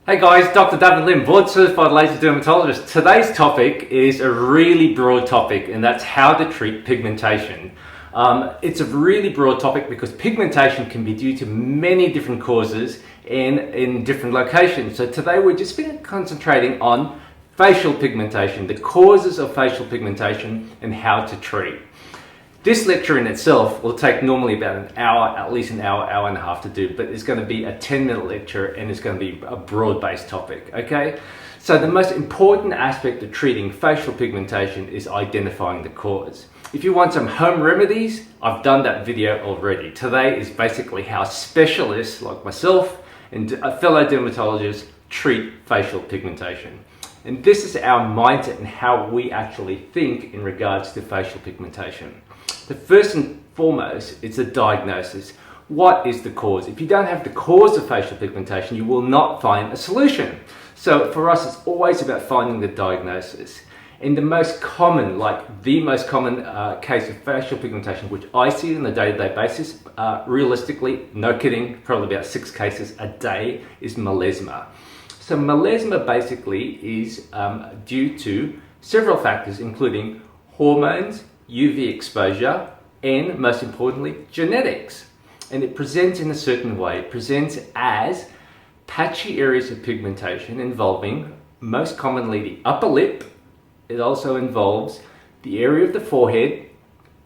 Hey guys, Dr. David Lim, board certified laser dermatologist. Today's topic is a really broad topic, and that's how to treat pigmentation. It's a really broad topic because pigmentation can be due to many different causes and in different locations. So today we're just been concentrating on facial pigmentation, the causes of facial pigmentation and how to treat. This lecture in itself will take normally about an hour, at least an hour, hour and a half to do, but it's going to be a 10-minute lecture and it's going to be a broad-based topic, okay? So the most important aspect of treating facial pigmentation is identifying the cause. If you want some home remedies, I've done that video already. Today is basically how specialists like myself and fellow dermatologists treat facial pigmentation. And this is our mindset and how we actually think in regards to facial pigmentation. The first and foremost, it's a diagnosis. What is the cause? If you don't have the cause of facial pigmentation, you will not find a solution. So for us, it's always about finding the diagnosis. And the most common case of facial pigmentation, which I see on a day-to-day basis, realistically, no kidding, probably about 6 cases a day, is melasma. So melasma basically is due to several factors, including hormones, UV exposure, and most importantly, genetics. And it presents in a certain way. It presents as patchy areas of pigmentation involving most commonly the upper lip. It also involves the area of the forehead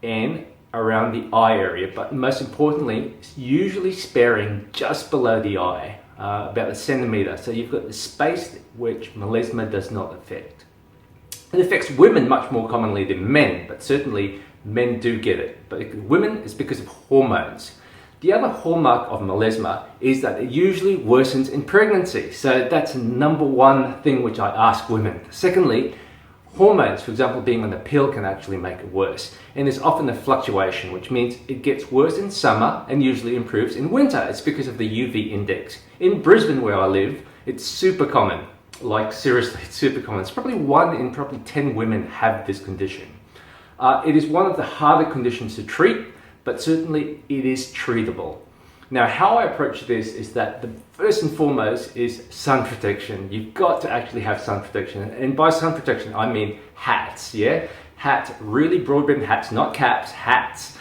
and around the eye area, but most importantly, it's usually sparing just below the eye, about a centimeter. So you've got the space which melasma does not affect. It affects women much more commonly than men, but certainly men do get it. But women, it's because of hormones. The other hallmark of melasma is that it usually worsens in pregnancy. So that's number one thing which I ask women. Secondly, hormones, for example, being on the pill can actually make it worse. And there's often a fluctuation, which means it gets worse in summer and usually improves in winter. It's because of the UV index. In Brisbane, where I live, it's super common. Like seriously, it's super common. It's probably 1 in 10 women have this condition. It is one of the harder conditions to treat, but certainly it is treatable. Now, how I approach this is that the first and foremost is sun protection. You've got to actually have sun protection. And by sun protection, I mean hats, yeah? Hats, really broad-brimmed hats, not caps, hats.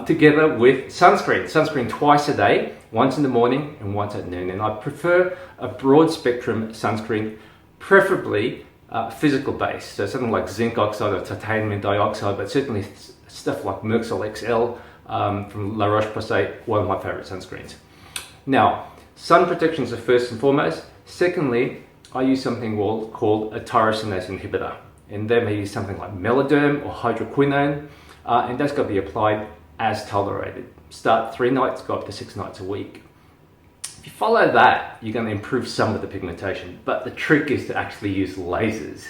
Together with sunscreen. Sunscreen twice a day, once in the morning and once at noon. And I prefer a broad spectrum sunscreen, preferably physical based. So something like zinc oxide or titanium dioxide, but certainly stuff like Merxol XL from La Roche-Posay, one of my favorite sunscreens. Now, sun protection is the first and foremost. Secondly, I use something called a tyrosinase inhibitor. And then I use something like Meloderm or hydroquinone, and that's got to be applied as tolerated. Start 3 nights, go up to 6 nights a week. If you follow that, you're going to improve some of the pigmentation, but the trick is to actually use lasers.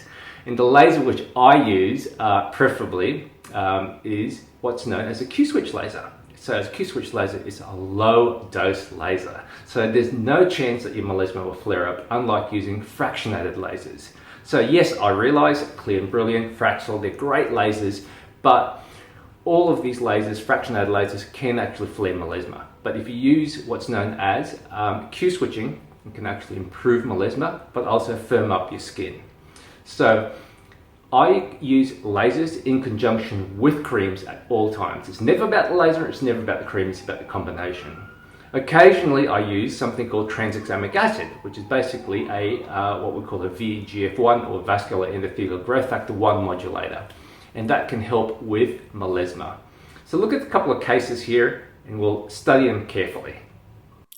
And the laser which I use preferably is what's known as a Q-switch laser. So a Q-switch laser is a low dose laser. So there's no chance that your melasma will flare up, unlike using fractionated lasers. So yes, I realize Clear and Brilliant, Fraxel, they're great lasers, but all of these lasers, fractionated lasers, can actually flare melasma. But if you use what's known as Q-switching, it can actually improve melasma, but also firm up your skin. So I use lasers in conjunction with creams at all times. It's never about the laser, it's never about the cream, it's about the combination. Occasionally I use something called tranexamic acid, which is basically what we call a VEGF1 or vascular endothelial growth factor 1 modulator. And that can help with melasma. So look at a couple of cases here and we'll study them carefully.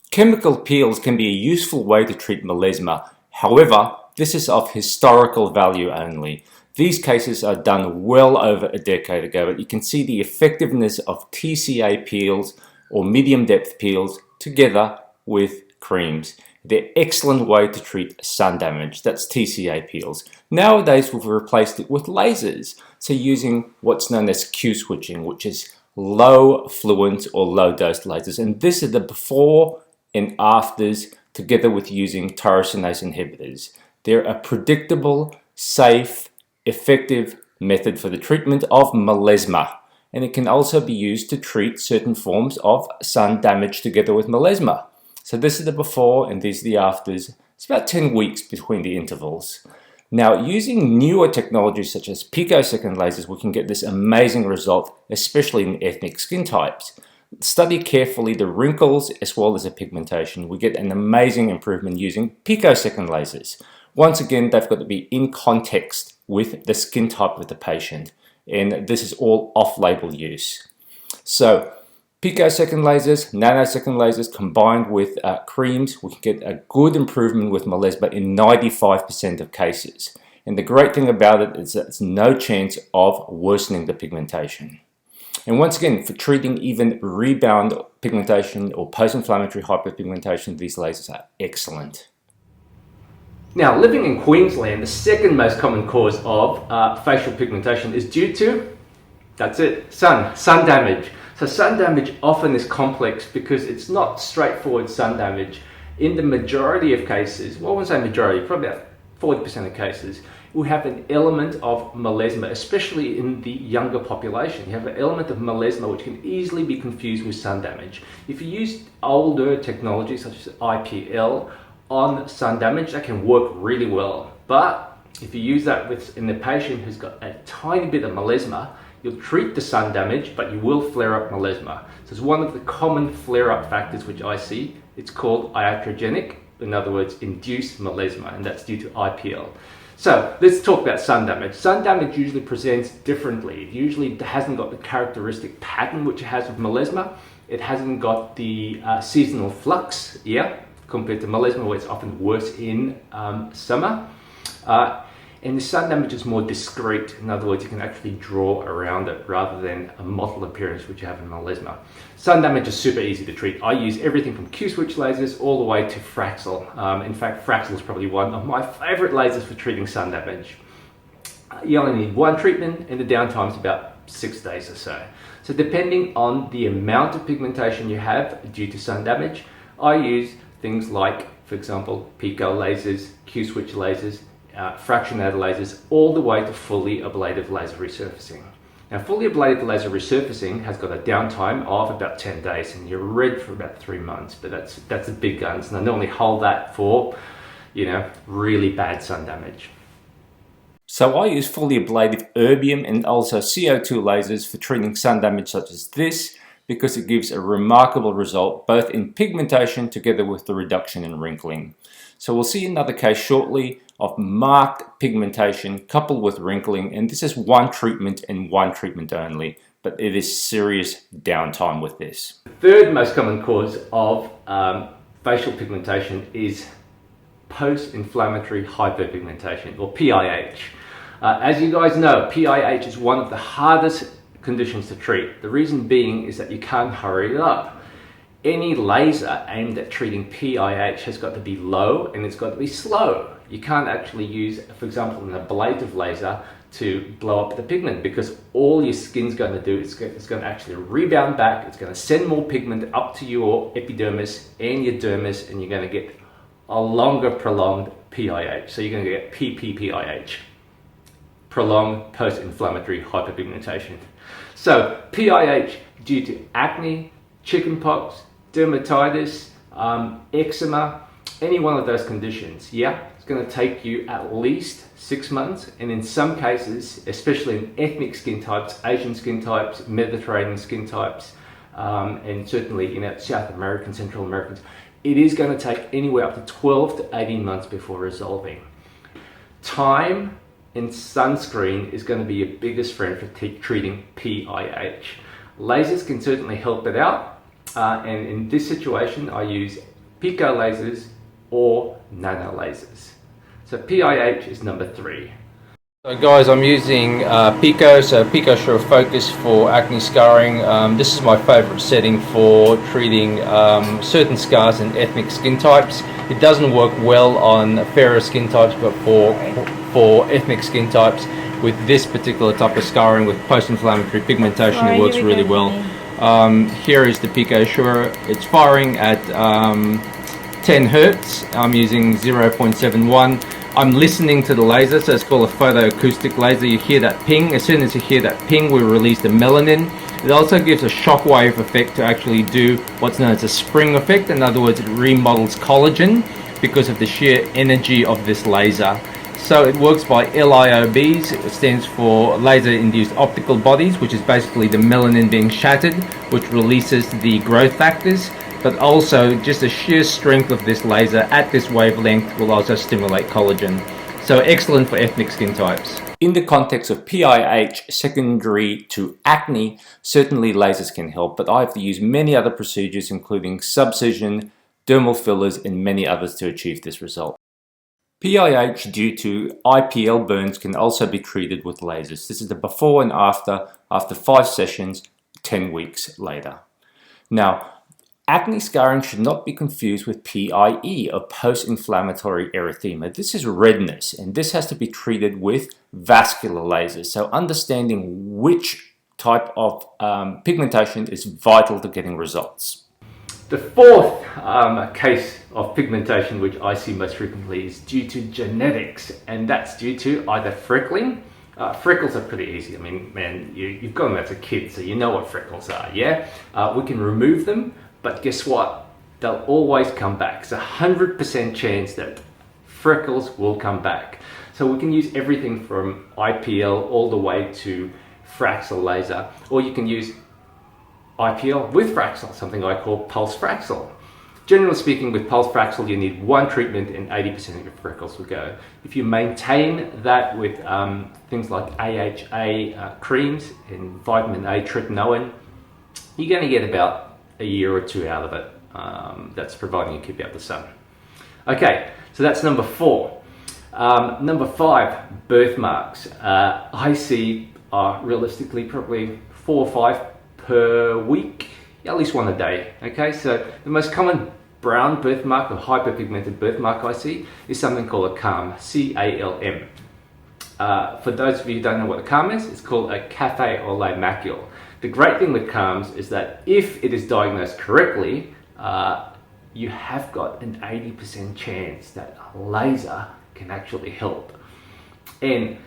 Chemical peels can be a useful way to treat melasma. However, this is of historical value only. These cases are done well over a decade ago, but you can see the effectiveness of TCA peels or medium depth peels together with creams. They're an excellent way to treat sun damage. That's TCA peels. Nowadays we've replaced it with lasers. So using what's known as Q-switching, which is low fluent or low dose lasers. And this is the before and afters together with using tyrosinase inhibitors. They're a predictable, safe, effective method for the treatment of melasma. And it can also be used to treat certain forms of sun damage together with melasma. So this is the before and these are the afters It's about 10 weeks between the intervals. Now, using newer technologies such as picosecond lasers, we can get this amazing result, especially in ethnic skin types. Study carefully the wrinkles as well as the pigmentation. We get an amazing improvement using picosecond lasers. Once again, they've got to be in context with the skin type of the patient, and this is all off-label use. So, picosecond lasers, nanosecond lasers combined with creams, we can get a good improvement with melasma in 95% of cases. And the great thing about it is that there's no chance of worsening the pigmentation. And once again, for treating even rebound pigmentation or post-inflammatory hyperpigmentation, these lasers are excellent. Now, living in Queensland, the second most common cause of facial pigmentation is due to, that's it, sun damage. So sun damage often is complex because it's not straightforward sun damage. In the majority of cases, well, I won't say majority, probably about 40% of cases, we have an element of melasma, especially in the younger population. You have an element of melasma which can easily be confused with sun damage. If you use older technology such as IPL on sun damage, that can work really well. But if you use that in the patient who's got a tiny bit of melasma, you'll treat the sun damage, but you will flare up melasma. So it's one of the common flare-up factors which I see. It's called iatrogenic, in other words, induced melasma, and that's due to IPL. So let's talk about sun damage. Sun damage usually presents differently. It usually hasn't got the characteristic pattern which it has with melasma. It hasn't got the seasonal flux, compared to melasma, where it's often worse in summer. And the sun damage is more discrete. In other words, you can actually draw around it rather than a mottled appearance which you have in melasma. Sun damage is super easy to treat. I use everything from Q-switch lasers all the way to Fraxel. In fact, Fraxel is probably one of my favorite lasers for treating sun damage. You only need one treatment and the downtime is about 6 days or so. So depending on the amount of pigmentation you have due to sun damage, I use things like, for example, pico lasers, Q-switch lasers, fractionated lasers, all the way to fully ablative laser resurfacing. Now, fully ablative laser resurfacing has got a downtime of about 10 days, and you're red for about 3 months, but that's the big guns, and I normally hold that for, really bad sun damage. So I use fully ablative erbium and also CO2 lasers for treating sun damage such as this, because it gives a remarkable result both in pigmentation together with the reduction in wrinkling. So we'll see another case shortly of marked pigmentation coupled with wrinkling, and this is one treatment and one treatment only, but it is serious downtime with this. The third most common cause of facial pigmentation is post-inflammatory hyperpigmentation, or PIH. As you guys know, PIH is one of the hardest conditions to treat. The reason being is that you can't hurry it up. Any laser aimed at treating PIH has got to be low and it's got to be slow. You can't actually use, for example, an ablative laser to blow up the pigment, because all your skin's going to do is it's going to actually rebound back. It's going to send more pigment up to your epidermis and your dermis, and you're going to get a longer prolonged PIH. So you're going to get PPPIH, prolonged post-inflammatory hyperpigmentation. So PIH due to acne, chickenpox, dermatitis, eczema, any one of those conditions, it's going to take you at least 6 months, and in some cases, especially in ethnic skin types, Asian skin types, Mediterranean skin types, and certainly South American, Central Americans, it is going to take anywhere up to 12 to 18 months before resolving. Time and sunscreen is going to be your biggest friend for treating PIH. Lasers can certainly help it out, and in this situation I use pico lasers or nano lasers. So PIH is number 3. So guys, I'm using Pico, so Pico Sure Focus for acne scarring. This is my favorite setting for treating certain scars in ethnic skin types. It doesn't work well on fairer skin types, but for ethnic skin types with this particular type of scarring with post-inflammatory pigmentation, it works really well. Here is the Pico Sure. It's firing at 10 Hertz. I'm using 0.71. I'm listening to the laser, so it's called a photoacoustic laser. You hear that ping. As soon as you hear that ping, we release the melanin. It also gives a shockwave effect to actually do what's known as a spring effect. In other words, it remodels collagen. because of the sheer energy of this laser. So it works by LIOBs. It stands for laser induced optical bodies, which is basically the melanin being shattered, which releases the growth factors, but also just the sheer strength of this laser at this wavelength will also stimulate collagen. So excellent for ethnic skin types. In the context of PIH secondary to acne, certainly lasers can help, but I have to use many other procedures including subcision, dermal fillers and many others to achieve this result. PIH due to IPL burns can also be treated with lasers. This is the before and after 5 sessions, 10 weeks later. Now, acne scarring should not be confused with PIE, or post-inflammatory erythema. This is redness, and this has to be treated with vascular lasers. So understanding which type of pigmentation is vital to getting results. The fourth case of pigmentation which I see most frequently is due to genetics, and that's due to either freckling. Freckles are pretty easy. I mean, man, you've got them as a kid, so you know what freckles are, yeah? We can remove them, but guess what? They'll always come back. It's 100% chance that freckles will come back. So we can use everything from IPL all the way to Fraxel laser, or you can use IPL with Fraxel, something I call Pulse Fraxel. Generally speaking, with Pulse Fraxel, you need one treatment and 80% of your freckles will go. If you maintain that with things like AHA creams and vitamin A tretinoin, you're going to get about a year or two out of it. That's providing you keep out the sun. Okay, so that's number 4. Number 5, birthmarks. I see realistically probably 4 or 5 per week, at least one a day. Okay, so the most common brown birthmark or hyperpigmented birthmark I see is something called a CALM, C-A-L-M. For those of you who don't know what a CALM is, it's called a cafe au lait macule. The great thing with CALMs is that if it is diagnosed correctly, you have got an 80% chance that a laser can actually help. And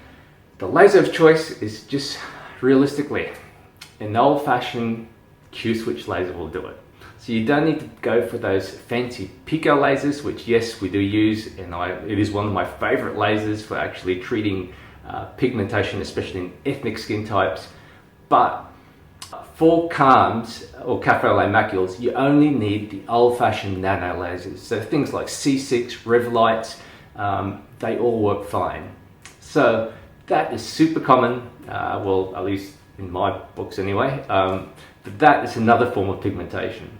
the laser of choice is just realistically an old-fashioned Q-switch laser will do it. So you don't need to go for those fancy pico lasers, which yes, we do use, and it is one of my favorite lasers for actually treating pigmentation, especially in ethnic skin types. But for CALMs or cafe au lait macules, you only need the old-fashioned nano lasers. So things like C6, Revlites, they all work fine. So that is super common, well, at least in my books anyway, but that is another form of pigmentation.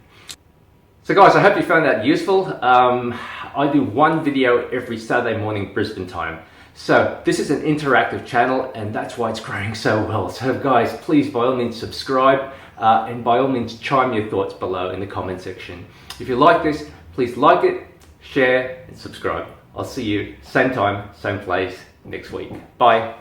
So guys, I hope you found that useful. I do one video every Saturday morning Brisbane time. So this is an interactive channel and that's why it's growing so well. So guys, please by all means subscribe and by all means chime your thoughts below in the comment section. If you like this, please like it, share and subscribe. I'll see you same time, same place next week. Bye.